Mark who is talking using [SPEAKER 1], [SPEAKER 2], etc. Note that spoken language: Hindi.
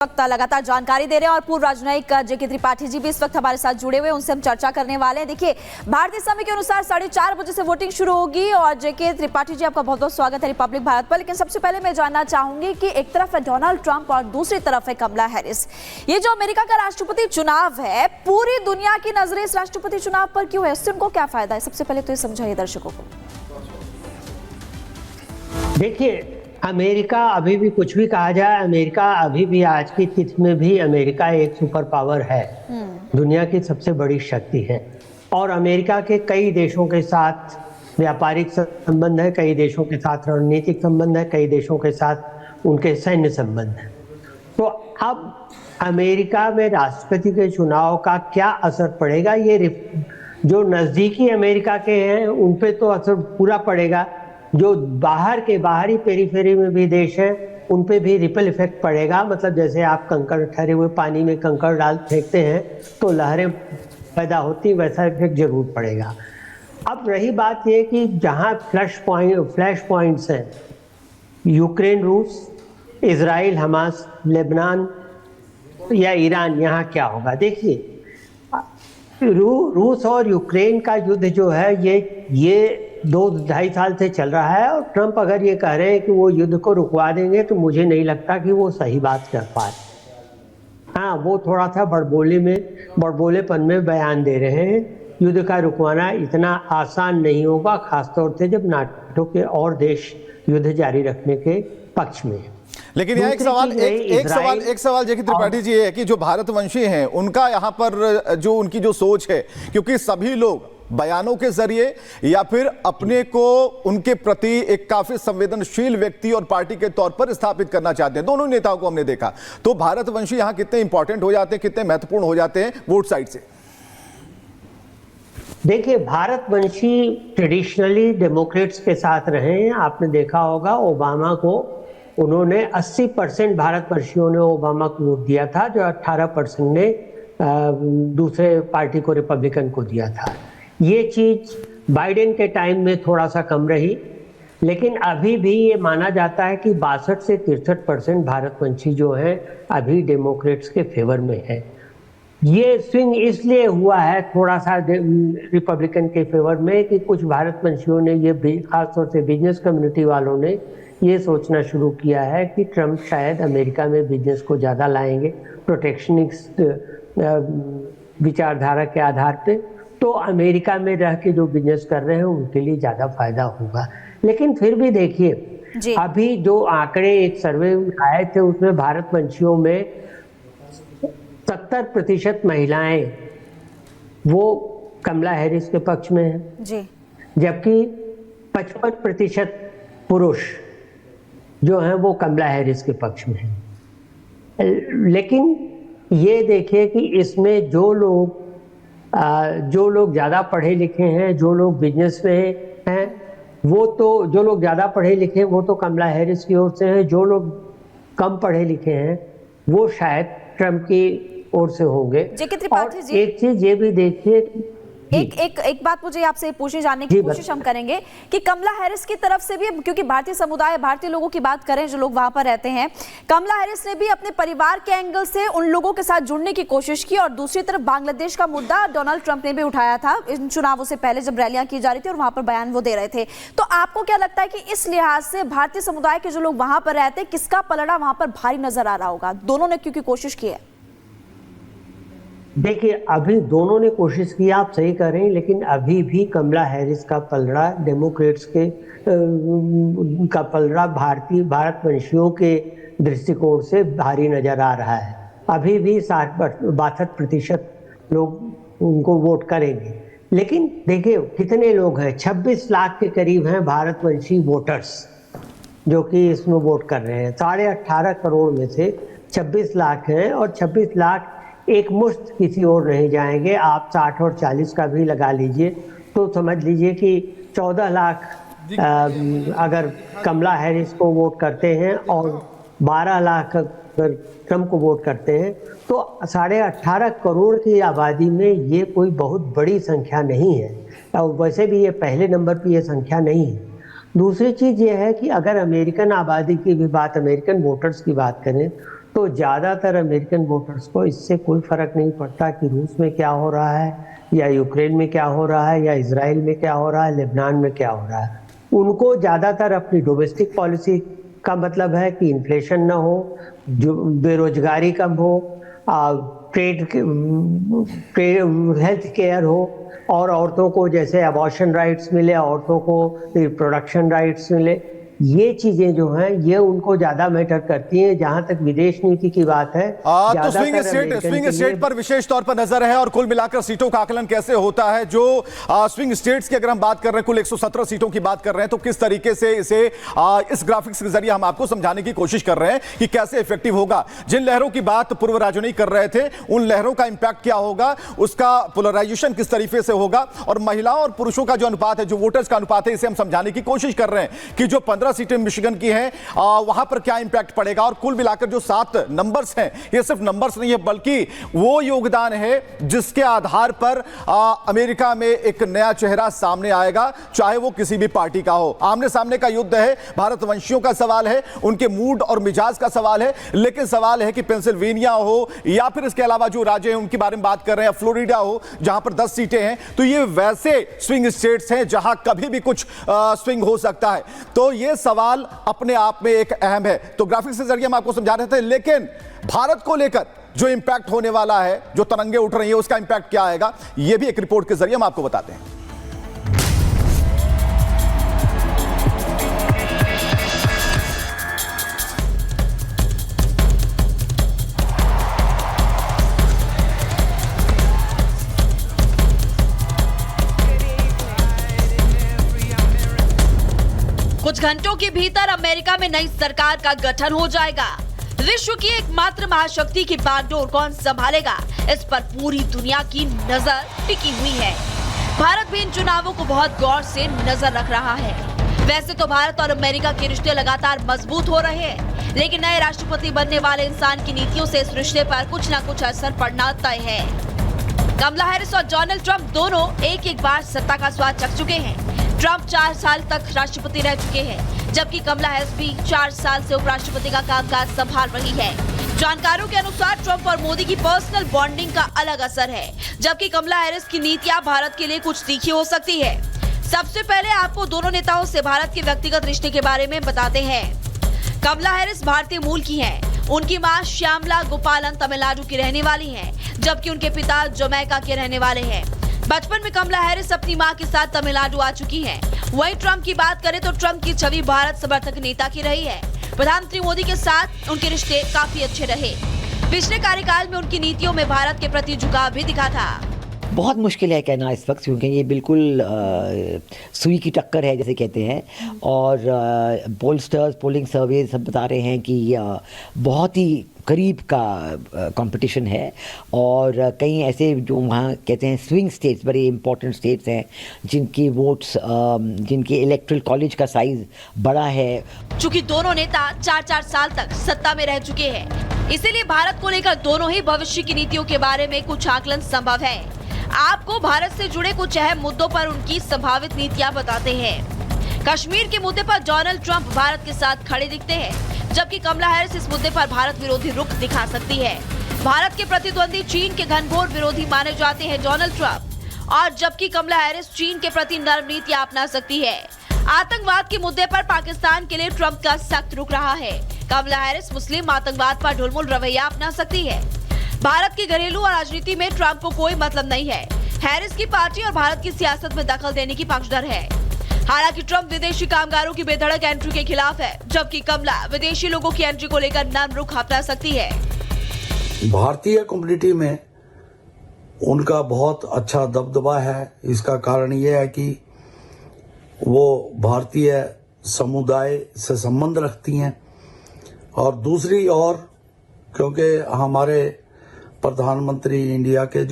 [SPEAKER 1] वक्त लगातार जानकारी दे रहे हैं और पूर्व राजनयिक जेके त्रिपाठी जी भी इस वक्त हमारे साथ जुड़े हुए हैं, उनसे हम चर्चा करने वाले हैं। देखिए, भारतीय समय के अनुसार 4:30 बजे से वोटिंग शुरू होगी और जेके त्रिपाठी जी आपका बहुत बहुत स्वागत है रिपब्लिक भारत पर। लेकिन सबसे पहले मैं जानना चाहूंगी कि एक तरफ है डोनाल्ड ट्रंप और दूसरी तरफ है कमला हैरिस। ये जो अमेरिका का राष्ट्रपति चुनाव है, पूरी दुनिया की नजरें इस राष्ट्रपति चुनाव पर क्यों है, इससे उनको क्या फायदा है? सबसे पहले तो ये समझाइए दर्शकों को।
[SPEAKER 2] देखिए, अमेरिका अभी भी कुछ भी कहा जाए, अमेरिका अभी भी आज की तिथि में भी अमेरिका एक सुपर पावर है, दुनिया की सबसे बड़ी शक्ति है। और अमेरिका के कई देशों के साथ व्यापारिक संबंध है, कई देशों के साथ रणनीतिक संबंध है, कई देशों के साथ उनके सैन्य संबंध है। तो अब अमेरिका में राष्ट्रपति के चुनाव का क्या असर पड़ेगा, ये जो नज़दीकी अमेरिका के हैं उन पे तो असर पूरा पड़ेगा, जो बाहर के बाहरी पेरीफेरी में भी देश हैं उन पे भी रिपल इफेक्ट पड़ेगा। मतलब जैसे आप कंकड़, ठहरे हुए पानी में कंकड़ डाल फेंकते हैं तो लहरें पैदा होती, वैसा इफेक्ट जरूर पड़ेगा। अब रही बात ये कि जहाँ फ्लैश पॉइंट्स हैं, यूक्रेन, रूस, इजराइल, हमास, लेबनान या ईरान, यहाँ क्या होगा? देखिए, रूस और यूक्रेन का युद्ध जो है ये 2-2.5 साल से चल रहा है और ट्रंप अगर ये कह रहे हैं कि वो युद्ध को रुकवा देंगे तो मुझे नहीं लगता कि वो सही बात कर पाए। हाँ, वो थोड़ा सा बड़बोलेपन में बयान दे रहे हैं। युद्ध का रुकवाना इतना आसान नहीं होगा, खासतौर से जब नाटो के और देश युद्ध जारी रखने के पक्ष में।
[SPEAKER 3] लेकिन यहाँ एक सवाल जेके त्रिपाठी जी है कि जो भारतवंशी हैं उनका यहाँ पर जो उनकी जो सोच है, क्योंकि सभी लोग बयानों के जरिए या फिर अपने को उनके प्रति एक काफी संवेदनशील व्यक्ति और पार्टी के तौर पर स्थापित करना चाहते हैं। दोनों नेताओं को हमने देखा, तो भारतवंशी यहाँ कितने इंपॉर्टेंट हो जाते हैं, कितने महत्वपूर्ण हो जाते हैं वोट साइड से?
[SPEAKER 2] देखिए, भारतवंशी ट्रेडिशनली डेमोक्रेट्स के साथ रहे हैं। आपने देखा होगा ओबामा को उन्होंने 80% भारतवर्षियों ने ओबामा को वोट दिया था, जो 18% ने दूसरे पार्टी को, रिपब्लिकन को दिया था। ये चीज बाइडेन के टाइम में थोड़ा सा कम रही, लेकिन अभी भी ये माना जाता है कि 62 से 63% भारतवंशी जो हैं अभी डेमोक्रेट्स के फेवर में है। ये स्विंग इसलिए हुआ है थोड़ा सा रिपब्लिकन के फेवर में कि कुछ भारतवंशियों ने, ये खासतौर से बिजनेस कम्युनिटी वालों ने ये सोचना शुरू किया है कि ट्रंप शायद अमेरिका में बिजनेस को ज़्यादा लाएंगे प्रोटेक्शनिस्ट विचारधारा के आधार पे, तो अमेरिका में रह के जो बिजनेस कर रहे हैं उनके लिए ज़्यादा फायदा होगा। लेकिन फिर भी देखिए, अभी जो आंकड़े एक सर्वे में आए थे उसमें भारतवंशियों में 70% महिलाएं वो कमला हैरिस के पक्ष में हैं, जबकि 55% पुरुष जो हैं वो कमला हैरिस के पक्ष में हैं। लेकिन ये देखिए कि इसमें जो लोग ज़्यादा पढ़े लिखे हैं, जो लोग बिजनेस में हैं, वो तो, जो लोग ज़्यादा पढ़े लिखे हैं वो तो कमला हैरिस की ओर से हैं, जो लोग कम पढ़े लिखे हैं वो शायद ट्रंप की ओर से होंगे। और एक चीज़ ये भी देखिए,
[SPEAKER 1] एक बात मुझे आपसे पूछने जानने की कोशिश हम करेंगे कि कमला हैरिस की तरफ से भी, क्योंकि भारतीय समुदाय, भारतीय लोगों की बात करें जो लोग वहां पर रहते हैं, कमला हैरिस ने भी अपने परिवार के एंगल से उन लोगों के साथ जुड़ने की कोशिश की। और दूसरी तरफ बांग्लादेश का मुद्दा डोनाल्ड ट्रंप ने भी उठाया था इन चुनावों से पहले जब रैलियां की जा रही थी और वहां पर बयान वो दे रहे थे। तो आपको क्या लगता है कि इस लिहाज से भारतीय समुदाय के जो लोग वहां पर रहते हैं, किसका पलड़ा वहां पर भारी नजर आ रहा होगा? दोनों ने क्योंकि कोशिश की है।
[SPEAKER 2] देखिए, अभी दोनों ने कोशिश की, आप सही कह रहे हैं, लेकिन अभी भी कमला हैरिस का पलड़ा, डेमोक्रेट्स के का पलड़ा भारतवंशियों के दृष्टिकोण से भारी नजर आ रहा है। अभी भी 62% लोग उनको वोट करेंगे। लेकिन देखिए कितने लोग हैं, 26 लाख के करीब हैं भारतवंशी वोटर्स जो कि इसमें वोट कर रहे हैं। 18.5 करोड़ में से 26 लाख हैं और 26 लाख एक मुश्त किसी और नहीं जाएंगे। आप 60 और 40 का भी लगा लीजिए तो समझ लीजिए कि 14 लाख अगर कमला हैरिस को वोट करते हैं और 12 लाख अगर ट्रंप को वोट करते हैं तो 18.5 करोड़ की आबादी में ये कोई बहुत बड़ी संख्या नहीं है। और वैसे भी ये पहले नंबर पर ये संख्या नहीं है। दूसरी चीज़ ये है कि अगर अमेरिकन आबादी की भी बात, अमेरिकन वोटर्स की बात करें तो ज़्यादातर अमेरिकन वोटर्स को इससे कोई फर्क नहीं पड़ता कि रूस में क्या हो रहा है, या यूक्रेन में क्या हो रहा है, या इजराइल में क्या हो रहा है, लेबनान में क्या हो रहा है। उनको ज़्यादातर अपनी डोमेस्टिक पॉलिसी का मतलब है कि इन्फ्लेशन ना हो, जो बेरोजगारी कम हो, ट्रेड हेल्थ केयर हो, और औरतों को जैसे अबॉर्शन राइट्स मिले, औरतों को रिप्रोडक्शन राइट्स मिले। ये चीजें जो हैं ये उनको ज्यादा मैटर करती हैं। जहां तक विदेश नीति की बात है,
[SPEAKER 3] तो स्विंग स्टेट पर विशेष तौर पर नजर है, और कुल मिलाकर सीटों का आकलन कैसे होता है। जो स्विंग स्टेट्स की अगर हम बात कर रहे हैं, कुल 117 सीटों की बात कर रहे हैं, तो किस तरीके से इसे इस ग्राफिक्स के जरिए हम आपको समझाने की कोशिश कर रहे हैं कि कैसे इफेक्टिव होगा। जिन लहरों की बात पूर्व राजनयिक कर रहे थे, उन लहरों का इंपैक्ट क्या होगा, उसका पोलराइजेशन किस तरीके से होगा, और महिलाओं और पुरुषों का जो अनुपात है, जो वोटर्स का अनुपात है, इसे हम समझाने की कोशिश कर रहे हैं कि जो 15 सीटें मिशिगन की हैं, वहां पर क्या इंपैक्ट पड़ेगा। और कुल मिलाकर जो 7 नंबर्स हैं, ये सिर्फ नंबर्स नहीं है, बल्कि वो योगदान है जिसके आधार पर अमेरिका में एक नया चेहरा सामने आएगा, चाहे वो किसी भी पार्टी का हो। आमने सामने का युद्ध है, भारतवंशियों का सवाल है, उनके मूड और मिजाज का सवाल है, लेकिन सवाल है कि पेंसिल्वेनिया हो या फिर इसके अलावा जो राज्य हैं उनके बारे में बात कर रहे हैं, फ्लोरिडा हो जहां पर 10 सीटें हैं, तो ये वैसे स्विंग स्टेट्स हैं जहां कभी भी कुछ स्विंग हो सकता है। तो ये सवाल अपने आप में एक अहम है। तो ग्राफिक्स के जरिए हम आपको समझा रहे थे, लेकिन भारत को लेकर जो इंपैक्ट होने वाला है, जो तरंगे उठ रही है, उसका इंपैक्ट क्या आएगा, यह भी एक रिपोर्ट के जरिए हम आपको बताते हैं।
[SPEAKER 1] कुछ घंटों के भीतर अमेरिका में नई सरकार का गठन हो जाएगा। विश्व की एकमात्र महाशक्ति की बागडोर कौन संभालेगा, इस पर पूरी दुनिया की नजर टिकी हुई है। भारत भी इन चुनावों को बहुत गौर से नजर रख रहा है। वैसे तो भारत और अमेरिका के रिश्ते लगातार मजबूत हो रहे हैं, लेकिन नए राष्ट्रपति बनने वाले इंसान की नीतियों से इस रिश्ते पर कुछ न कुछ असर पड़ना तय है। कमला हैरिस और डोनाल्ड ट्रंप दोनों एक बार सत्ता का स्वाद चख चुके हैं। ट्रंप 4 साल तक राष्ट्रपति रह चुके हैं, जबकि कमला हैरिस भी 4 साल से उपराष्ट्रपति का कामकाज संभाल रही है। जानकारों के अनुसार ट्रंप और मोदी की पर्सनल बॉन्डिंग का अलग असर है, जबकि कमला हैरिस की नीतियां भारत के लिए कुछ तीखी हो सकती है। सबसे पहले आपको दोनों नेताओं से भारत के व्यक्तिगत रिश्ते के बारे में बताते हैं। कमला हैरिस भारतीय मूल की हैं। उनकी मां श्यामला गोपालन तमिलनाडु की रहने वाली हैं, जबकि उनके पिता जमैका के रहने वाले हैं। बचपन में कमला हैरिस अपनी मां के साथ तमिलनाडु आ चुकी हैं। वहीं ट्रंप की बात करें तो ट्रंप की छवि भारत समर्थक नेता की रही है। प्रधानमंत्री मोदी के साथ उनके रिश्ते काफी अच्छे रहे। पिछले कार्यकाल में उनकी नीतियों में भारत के प्रति झुकाव भी दिखा था।
[SPEAKER 4] बहुत मुश्किल है कहना इस वक्त, क्योंकि ये बिल्कुल सुई की टक्कर है जैसे कहते हैं, और पोलिंग सर्वे सब बता रहे हैं कि बहुत ही करीब का कंपटीशन है। और कई ऐसे जो वहाँ कहते हैं स्विंग स्टेट्स, बड़े इंपॉर्टेंट स्टेट्स हैं जिनकी वोट्स, जिनके इलेक्टोरल कॉलेज का साइज बड़ा है।
[SPEAKER 1] चूंकि दोनों नेता 4-4 साल तक सत्ता में रह चुके हैं, इसीलिए भारत को लेकर दोनों ही भविष्य की नीतियों के बारे में कुछ आकलन संभव है। आपको भारत से जुड़े कुछ अहम मुद्दों पर उनकी संभावित नीतियां बताते हैं। कश्मीर के मुद्दे पर डोनाल्ड ट्रंप भारत के साथ खड़े दिखते हैं, जबकि कमला हैरिस इस मुद्दे पर भारत विरोधी रुख दिखा सकती है। भारत के प्रतिद्वंदी चीन के घनघोर विरोधी माने जाते हैं डोनाल्ड ट्रंप, और जबकि कमला हैरिस चीन के प्रति नरम नीतियां अपना सकती है। आतंकवाद के मुद्दे पर पाकिस्तान के लिए ट्रंप का सख्त रुख रहा है। कमला हैरिस मुस्लिम आतंकवाद पर ढुलमुल रवैया अपना सकती है। भारत की घरेलू और राजनीति में ट्रंप को कोई मतलब नहीं है। हैरिस की पार्टी और भारत की सियासत में दखल देने की पक्षधर है। हालांकि ट्रंप विदेशी कामगारों की बेधड़क एंट्री के खिलाफ है, जबकि कमला विदेशी लोगों की एंट्री को लेकर नरम रुख अपना सकती है।
[SPEAKER 5] भारतीय कम्युनिटी में उनका बहुत अच्छा दबदबा है। इसका कारण यह है कि वो भारतीय समुदाय से संबंध रखती हैं, और दूसरी ओर क्योंकि हमारे प्रधानमंत्री इंडिया के